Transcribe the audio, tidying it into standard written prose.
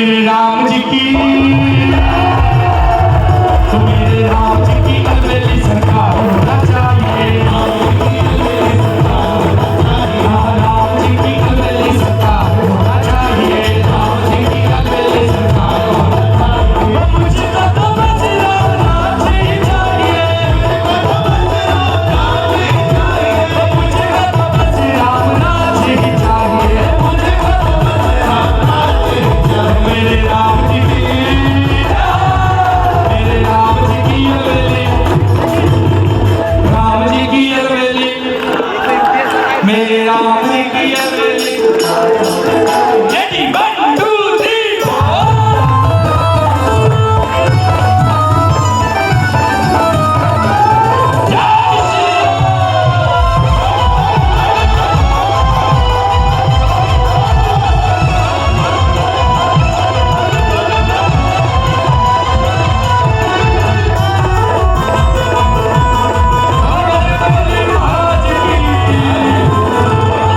मेरे राम जी की, तो मेरे राम जी की अलबेली सरकार होना चाहिए। राम जी की अलबेली सरकार होना चाहिए। राम जी की अलबेली सरकार होना चाहिए। मुझे तो बस राम जी चाहिए। मुझे तो बस राम जी चाहिए। मुझे तो बस राम जी चाहिए। मेरे राम जी की, मेरे राम जी की अलबेली, राम जी की अलबेली, मेरे राम जी की अलबेली।